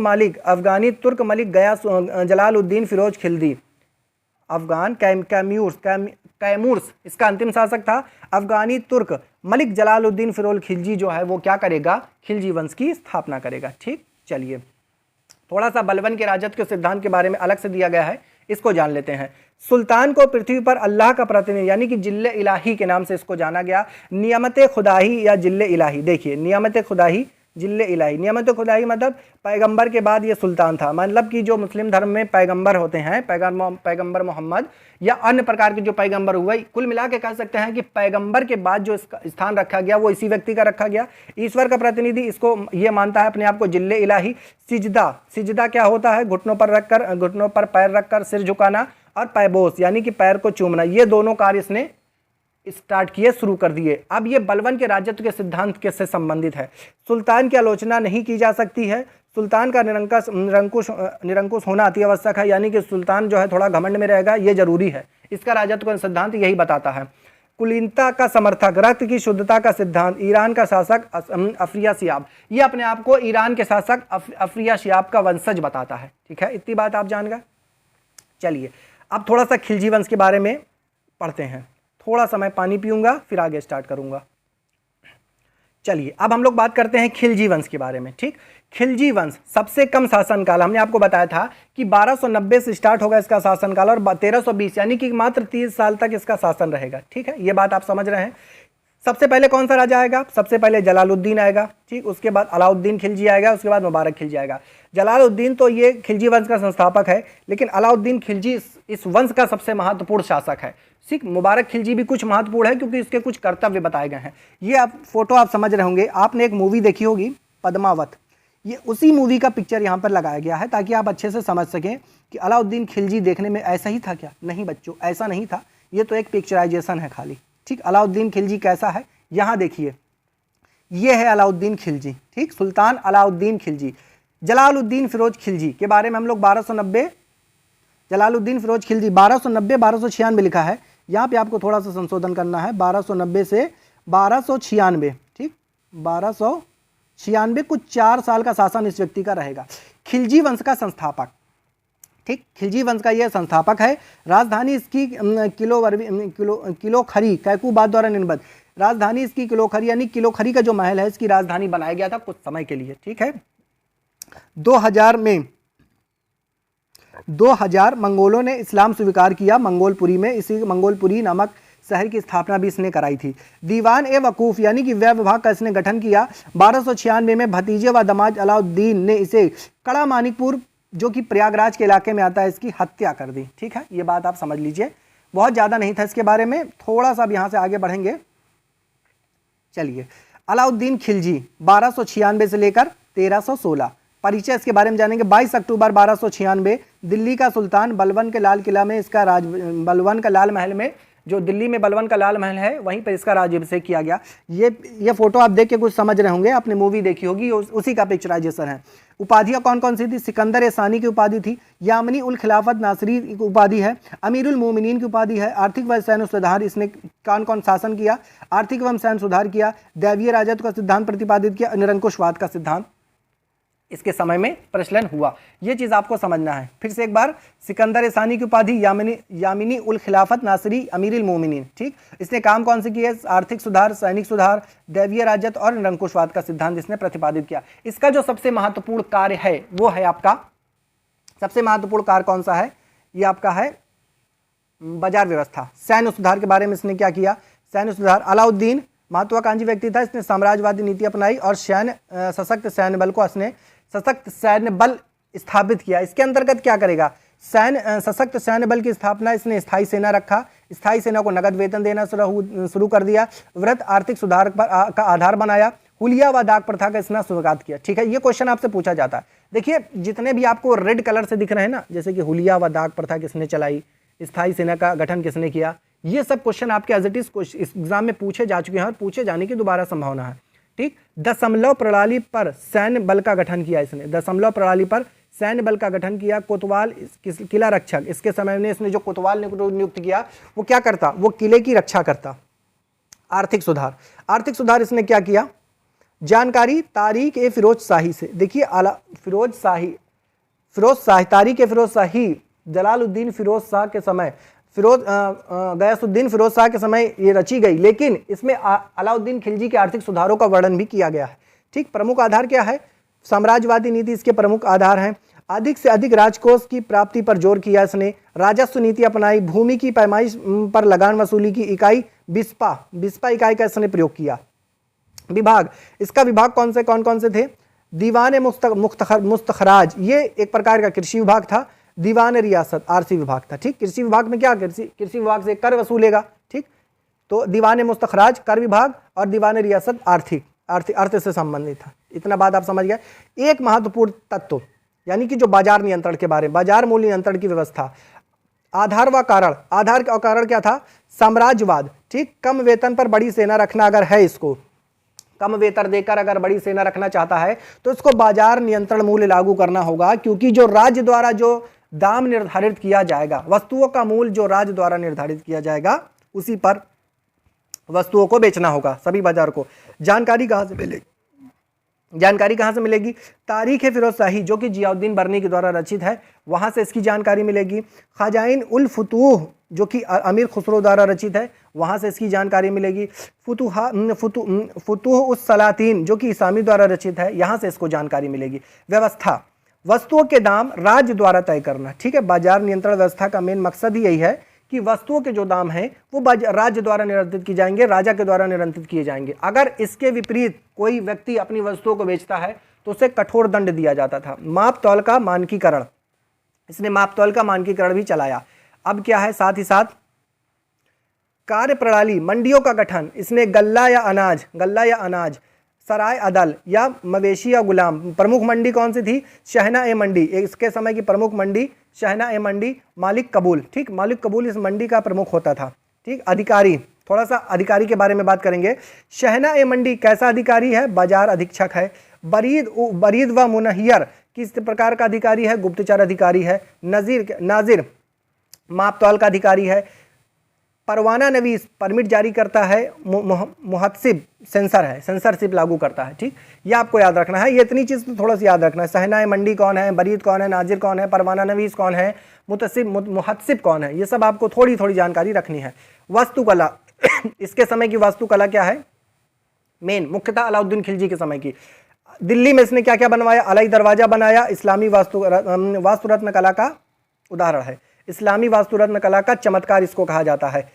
मलिक गया जलालुद्दीन फिरोज खिलजी, अफगान कैमूर्स इसका अंतिम शासक था। अफगानी तुर्क मलिक जलालुद्दीन फिरोज खिलजी जो है वो क्या करेगा, खिलजी वंश की स्थापना करेगा, ठीक। चलिए, थोड़ा सा बलबन के राजत्व के सिद्धांत के बारे में अलग से दिया गया है, इसको जान लेते हैं। सुल्तान को पृथ्वी पर अल्लाह का प्रतिनिधि यानी कि जिल्ले इलाही के नाम से इसको जाना गया। नियमत खुदाही या जिल्ले इलाही, देखिए नियमत खुदाही जिल्ले इलाही, नियमत खुदाही मतलब पैगंबर के बाद ये सुल्तान था। मतलब कि जो मुस्लिम धर्म में पैगंबर होते हैं, पैगंबर मोहम्मद या अन्य प्रकार के जो पैगंबर हुए, कुल मिला के कह सकते हैं कि पैगंबर के बाद जो स्थान रखा गया वो इसी व्यक्ति का रखा गया। ईश्वर का प्रतिनिधि इसको ये मानता है अपने आप को जिल्ले इलाही। सिजदा क्या होता है, घुटनों पर पैर रखकर सिर झुकाना और पैबोस यानी कि पैर को चूमना, ये दोनों कार्य इसने स्टार्ट किए, शुरू कर दिए। अब ये बलबन के राजत्व के सिद्धांत के से संबंधित है। सुल्तान की आलोचना नहीं की जा सकती है, सुल्तान का निरंकुश होना अति आवश्यक है, यानी कि सुल्तान जो है थोड़ा घमंड में रहेगा, ये जरूरी है। इसका राजत्व का सिद्धांत यही बताता है। कुलीनता का समर्थक, रक्त की शुद्धता का सिद्धांत, ईरान का शासक अफ्रियाशियाब, ये अपने आप को ईरान के शासक अफ्रियाशियाब का वंशज बताता है। ठीक है, इतनी बात आप जान गए। चलिए अब थोड़ा सा खिलजी वंश के बारे में पढ़ते हैं। थोड़ा सा मैं पानी पीऊंगा फिर आगे स्टार्ट करूंगा। चलिए अब हम लोग बात करते हैं खिलजी वंश के बारे में। ठीक, खिलजी वंश सबसे कम शासनकाल, हमने आपको बताया था कि 1290 से स्टार्ट होगा इसका शासनकाल और 1320 यानी कि मात्र 30 साल तक इसका शासन रहेगा। ठीक है, ये बात आप समझ रहे हैं। सबसे पहले कौन सा राजा आएगा? सबसे पहले जलालुद्दीन आएगा। ठीक, उसके बाद अलाउद्दीन खिलजी आएगा, उसके बाद मुबारक खिलजी आएगा। जलालुद्दीन तो ये खिलजी वंश का संस्थापक है, लेकिन अलाउद्दीन खिलजी इस वंश का सबसे महत्वपूर्ण शासक है। ठीक, मुबारक खिलजी भी कुछ महत्वपूर्ण है क्योंकि इसके कुछ कर्तव्य बताए गए हैं। ये आप फोटो आप समझ रहे होंगे, आपने एक मूवी देखी होगी पद्मावत, ये उसी मूवी का पिक्चर यहाँ पर लगाया गया है ताकि आप अच्छे से समझ सकें कि अलाउद्दीन खिलजी देखने में ऐसा ही था क्या? नहीं बच्चों, ऐसा नहीं था, ये तो एक पिक्चराइजेशन है खाली। ठीक, अलाउद्दीन खिलजी कैसा है यहाँ देखिए, ये है अलाउद्दीन खिलजी। ठीक, सुल्तान अलाउद्दीन खिलजी। जलालुद्दीन फिरोज खिलजी के बारे में हम लोग 1290, जलालुद्दीन फिरोज खिलजी 1290 1296 लिखा है, यहाँ पे आपको थोड़ा सा संशोधन करना है, 1290 से 1296। ठीक, 1296, कुछ 4 साल का शासन इस व्यक्ति का रहेगा। खिलजी वंश का संस्थापक। ठीक, खिलजी वंश का यह संस्थापक है। राजधानी इसकी किलोखरी कैकूबाद द्वारा निर्मित, राजधानी इसकी किलोखरी यानी किलोखरी का जो महल है इसकी राजधानी बनाया गया था कुछ समय के लिए। ठीक है, 2000 मंगोलों ने इस्लाम स्वीकार किया मंगोलपुरी में, इसी मंगोलपुरी नामक शहर की स्थापना भी इसने कराई थी। दीवान ए वकूफ यानी कि व्यय विभाग का इसने गठन किया। 1296 में भतीजे व दामाद अलाउद्दीन ने इसे कड़ा मानिकपुर जो कि प्रयागराज के इलाके में आता है इसकी हत्या कर दी। ठीक है, ये बात आप समझ लीजिए, बहुत ज़्यादा नहीं था इसके बारे में, थोड़ा सा अब यहाँ से आगे बढ़ेंगे। चलिए, अलाउद्दीन खिलजी 1296 से लेकर 1316, परिचय इसके बारे में जानेंगे। 22 अक्टूबर 1296 दिल्ली का सुल्तान बलबन के लाल किला में इसका बलबन का लाल महल में, जो दिल्ली में बलबन का लाल महल है वहीं पर इसका राज्याभिषेक किया गया। ये फोटो आप देख के कुछ समझ रहे होंगे, आपने मूवी देखी होगी, उसी का पिक्चराइजेशन है। उपाधियां कौन कौन सी थी? सिकंदर ए सानी की उपाधि थी, यामनी उल खिलाफत नासरी की उपाधि है, अमीरुल मोमिनीन की उपाधि है। आर्थिक व सैन्य सुधार, इसने कौन कौन शासन किया? आर्थिक एवं सैन्य सुधार किया, दैवीय राजत्व का सिद्धांत प्रतिपादित किया, निरंकुशवाद का सिद्धांत इसके समय में प्रचलन हुआ। ये चीज़ आपको समझना है। फिर से एक बार, सिकंदर ए सानी की उपाधि, यामिनी उल खिलाफत नासरी, अमीरुल मोमिनीन। ठीक, इसने काम कौन से किए? आर्थिक सुधार, सैनिक सुधार, दैवीय राजत्व और निरंकुशवाद का सिद्धांत इसने प्रतिपादित किया। इसका जो सबसे महत्वपूर्ण कार्य है वो है आपका, सबसे महत्वपूर्ण कार्य कौन सा है? ये आपका है बाजार व्यवस्था। सैन्य सुधार के बारे में इसने क्या किया? सैन्य सुधार, अलाउद्दीन महत्वाकांक्षी व्यक्ति था, इसने साम्राज्यवादी नीति अपनाई और सशक्त सैन्य बल को इसने सशक्त सैन्य बल स्थापित किया। इसके अंतर्गत क्या करेगा? सशक्त सैन्य बल की स्थापना, इसने स्थायी सेना रखा, स्थायी सेना को नगद वेतन देना शुरू कर दिया, वृहत आर्थिक सुधार का आधार बनाया, हुलिया व डाक प्रथा का इसने शुरुआत किया। ठीक है, ये क्वेश्चन आपसे पूछा जाता है। देखिए, जितने भी आपको रेड कलर से दिख रहे हैं ना, जैसे कि हुलिया व डाक प्रथा किसने चलाई, स्थायी सेना का गठन किसने किया, ये सब क्वेश्चन आपके एज इट इज एग्जाम में पूछे जा चुके हैं और पूछे जाने की दोबारा संभावना है। ठीक, दशमलव प्रणाली पर सैन्य बल का गठन किया इसने, दशमलव प्रणाली पर सैन्य बल का गठन किया। कोतवाल किला रक्षक, इसके समय में इसने जो कोतवाल नियुक्त किया वो क्या करता? वो किले की रक्षा करता। आर्थिक सुधार, आर्थिक सुधार इसने क्या किया? जानकारी तारीख ए फिरोज शाही से, देखिए फिरोज शाही, तारीख ए फिरोज शाही जलालुद्दीन फिरोज शाह के समय, गयासुद्दीन फिरोज शाह के समय ये रची गई, लेकिन इसमें अलाउद्दीन खिलजी के आर्थिक सुधारों का वर्णन भी किया गया है। ठीक, प्रमुख आधार क्या है? साम्राज्यवादी नीति इसके प्रमुख आधार हैं। अधिक से अधिक राजकोष की प्राप्ति पर जोर किया इसने, राजस्व नीति अपनाई, भूमि की पैमाइश पर लगान वसूली की इकाई बिस्पा इकाई का इसने प्रयोग किया। विभाग, इसका विभाग कौन कौन से थे? दीवान मुस्तखराज, ये एक प्रकार का कृषि विभाग था। दीवान रियासत आरसी विभाग था। ठीक, कृषि विभाग में क्या, कृषि विभाग से कर वसूलेगा। ठीक, तो दीवान मुस्तखराज कर विभाग और दीवान रियासत अर्थ से संबंधित था। इतना बात आप समझ गए। एक महत्वपूर्ण तत्व यानी कि जो बाजार नियंत्रण के बारे में, बाजार मूल्य नियंत्रण की व्यवस्था, आधार व कारण, आधार और कारण क्या था? साम्राज्यवाद, ठीक। कम वेतन पर बड़ी सेना रखना अगर है, इसको कम वेतन देकर अगर बड़ी सेना रखना चाहता है तो इसको बाजार नियंत्रण मूल्य लागू करना होगा, क्योंकि जो राज्य द्वारा जो दाम निर्धारित किया जाएगा, वस्तुओं का मूल्य जो राज्य द्वारा निर्धारित किया जाएगा उसी पर वस्तुओं को बेचना होगा सभी बाजार को। जानकारी कहां से मिलेगी? जानकारी कहां से मिलेगी? तारीख फिरोजशाही जो कि जियाउद्दीन बर्नी के द्वारा रचित है, वहां से इसकी जानकारी मिलेगी। खजाइन उल फुतूह जो कि अमीर खुसरो द्वारा रचित है, वहां से इसकी जानकारी मिलेगी। फुतूह उस सलातीन जो कि इस्लामी द्वारा रचित है, यहां से इसको जानकारी मिलेगी। व्यवस्था, वस्तुओं के दाम राज्य द्वारा तय करना, ठीक है। बाजार नियंत्रण व्यवस्था का मेन मकसद ही यही है कि वस्तुओं के जो दाम हैं वो राज्य द्वारा नियंत्रित किए जाएंगे, राजा के द्वारा नियंत्रित किए जाएंगे। अगर इसके विपरीत कोई व्यक्ति अपनी वस्तुओं को बेचता है तो उसे कठोर दंड दिया जाता था। माप तौल का मानकीकरण, इसने माप तौल का मानकीकरण भी चलाया। अब क्या है, साथ ही साथ कार्य प्रणाली, मंडियों का गठन, इसने गल्ला या अनाज, सराय अदल या मवेशी या गुलाम। प्रमुख मंडी कौन सी थी? शहना ए मंडी, इसके समय की प्रमुख मंडी शहना ए मंडी। मालिक कबूल, ठीक, मालिक कबूल इस मंडी का प्रमुख होता था, ठीक। अधिकारी, थोड़ा सा अधिकारी के बारे में बात करेंगे। शहना ए मंडी कैसा अधिकारी है? बाजार अधीक्षक है। बरीद व मुनहियर किस प्रकार का अधिकारी है? गुप्तचर अधिकारी है। नाजिर माप तौल का अधिकारी है। परवाना नवीस परमिट जारी करता है। मुहत्सिब सेंसर है, सेंसरशिप लागू करता है, ठीक। ये आपको याद रखना है, ये इतनी चीज तो थोड़ा सा याद रखना है। सहना मंडी कौन है, बरीद कौन है, नाजिर कौन है, परवाना नवीस कौन है, मुहत्सिब कौन है, ये सब आपको थोड़ी थोड़ी जानकारी रखनी है। वास्तुकला इसके समय की वास्तुकला क्या है? मेन मुख्यतः अलाउद्दीन खिलजी के समय की। दिल्ली में इसने क्या क्या बनवाया? अलई दरवाजा बनाया, इस्लामी वास्तुरत्न कला का उदाहरण है। इस्लामी वास्तुरत्न कला का चमत्कार इसको कहा जाता है।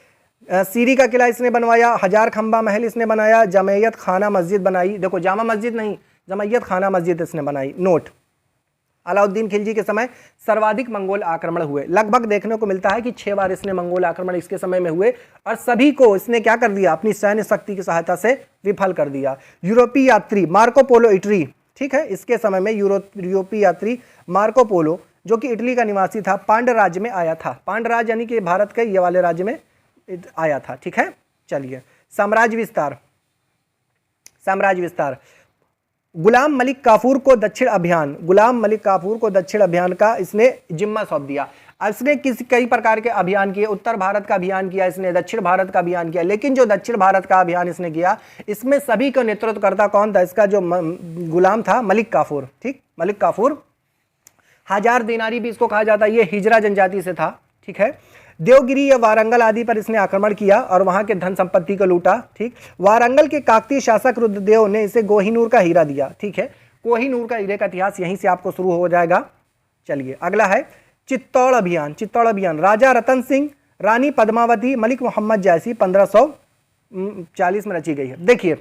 सीरी का किला इसने बनवाया। हजार खंबा महल इसने बनाया। जमैयत खाना मस्जिद बनाई, देखो जामा मस्जिद नहीं, जमैयत खाना मस्जिद इसने बनाई। नोट, अलाउद्दीन खिलजी के समय सर्वाधिक मंगोल आक्रमण हुए। लगभग देखने को मिलता है कि 6 बार इसने मंगोल आक्रमण इसके समय में हुए और सभी को इसने क्या कर दिया? अपनी सैन्य शक्ति की सहायता से विफल कर दिया। यूरोपीय यात्री मार्को पोलो इटली, ठीक है, इसके समय में यूरोपीय यात्री मार्को पोलो जो कि इटली का निवासी था, पांड्य राज्य में आया था। पांड्य राज्य यानी कि भारत के ये वाले राज्य में आया था, ठीक है। चलिए, साम्राज्य विस्तार। गुलाम मलिक काफूर को दक्षिण अभियान का इसने जिम्मा सौंप दिया। इसने कई प्रकार के अभियान किए। उत्तर भारत का अभियान किया इसने, दक्षिण भारत का अभियान किया, लेकिन जो दक्षिण भारत का अभियान इसने किया इसमें सभी का नेतृत्व करता कौन था? इसका जो गुलाम था मलिक काफूर, ठीक, मलिक काफूर। हजार दिनारी भी इसको कहा जाता है, ये हिजरा जनजाति से था, ठीक है। देवगिरी या वारंगल आदि पर इसने आक्रमण किया और वहां के धन संपत्ति को लूटा, ठीक। वारंगल के काकतीय शासक रुद्रदेव ने इसे कोहिनूर का हीरा दिया, ठीक है। कोहिनूर का हीरे का इतिहास यहीं से आपको शुरू हो जाएगा। चलिए, अगला है चित्तौड़ अभियान। राजा रतन सिंह, रानी पद्मावती, मलिक मोहम्मद जैसी 1540 में रची गई है। देखिए,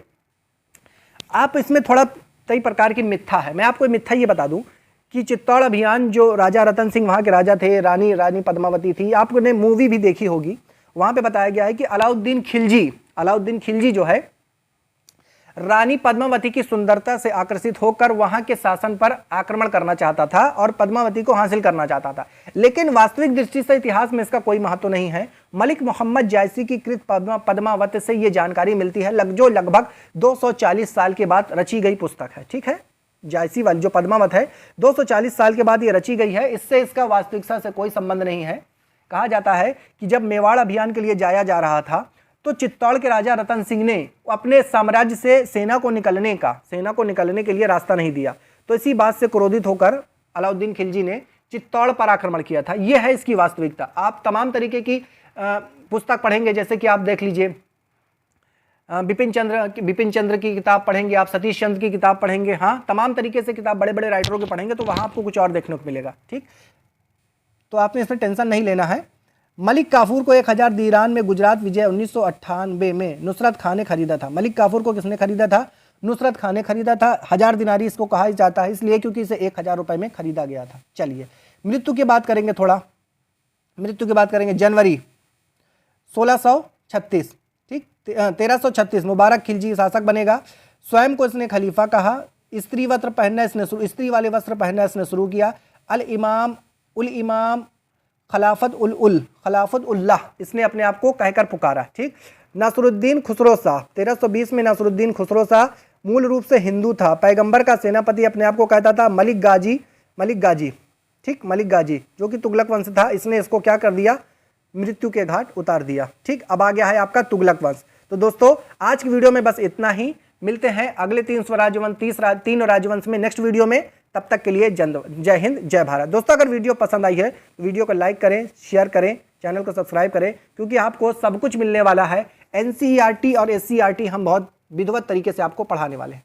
आप इसमें थोड़ा कई प्रकार की मिथ्या है। मैं आपको मिथ्या ये बता दूं कि चित्तौड़ अभियान जो राजा रतन सिंह वहाँ के राजा थे, रानी पद्मावती थी, आपने मूवी भी देखी होगी, वहाँ पे बताया गया है कि अलाउद्दीन खिलजी जो है रानी पद्मावती की सुंदरता से आकर्षित होकर वहाँ के शासन पर आक्रमण करना चाहता था और पद्मावती को हासिल करना चाहता था, लेकिन वास्तविक दृष्टि से इतिहास में इसका कोई महत्व नहीं है। मलिक मोहम्मद जायसी की कृत पद्मावत से ये जानकारी मिलती है, जो लगभग 240 साल के बाद रची गई पुस्तक है, ठीक है। जायसी वाली जो पद्मावत है 240 साल के बाद ये रची गई है, इससे इसका वास्तविकता से कोई संबंध नहीं है। कहा जाता है कि जब मेवाड़ अभियान के लिए जाया जा रहा था तो चित्तौड़ के राजा रतन सिंह ने अपने साम्राज्य से सेना को निकलने के लिए रास्ता नहीं दिया, तो इसी बात से क्रोधित होकर अलाउद्दीन खिलजी ने चित्तौड़ पर आक्रमण किया था। यह है इसकी वास्तविकता। आप तमाम तरीके की पुस्तक पढ़ेंगे, जैसे कि आप देख लीजिए बिपिन चंद्र की किताब पढ़ेंगे, आप सतीश चंद्र की किताब पढ़ेंगे, हाँ, तमाम तरीके से किताब बड़े बड़े राइटरों के पढ़ेंगे तो वहां आपको कुछ और देखने को मिलेगा, ठीक। तो आपने इसमें टेंशन नहीं लेना है। मलिक काफूर को 1000 दीरान में गुजरात विजय 1998 में नुसरत खान ने खरीदा था। मलिक काफूर को किसने खरीदा था? नुसरत खान ने खरीदा था। 1000 दिनारी इसको कहा जाता है इसलिए क्योंकि इसे 1000 रुपए में खरीदा गया था। चलिए, मृत्यु की बात करेंगे जनवरी 1636, ठीक, 1336 मुबारक खिलजी शासक बनेगा। स्वयं को इसने खलीफा कहा। स्त्री वाले वस्त्र पहनना इसने शुरू किया। उल इमाम खलाफत उल्लाह, इसने अपने आप को कहकर पुकारा। ठीक। नसरुद्दीन खुसरो शाह, 1320 में नसरुद्दीन खुसरो शाह मूल रूप से हिंदू था, पैगंबर का सेनापति अपने आप को कहता था। मलिक गाजी, ठीक, मलिक गाजी जो कि तुगलक वंश था, इसने इसको क्या कर दिया, मृत्यु के घाट उतार दिया। ठीक। अब आ गया है आपका तुगलक वंश। तो दोस्तों आज की वीडियो में बस इतना ही, मिलते हैं अगले 3 स्वराज्य वंश, 3 राजवंश में नेक्स्ट वीडियो में। तब तक के लिए जय हिंद, जय भारत। दोस्तों अगर वीडियो पसंद आई है तो वीडियो को लाइक करें, शेयर करें, चैनल को सब्सक्राइब करें, क्योंकि आपको सब कुछ मिलने वाला है। एनसीईआरटी और एससीईआरटी हम बहुत विधिवत तरीके से आपको पढ़ाने वाले हैं।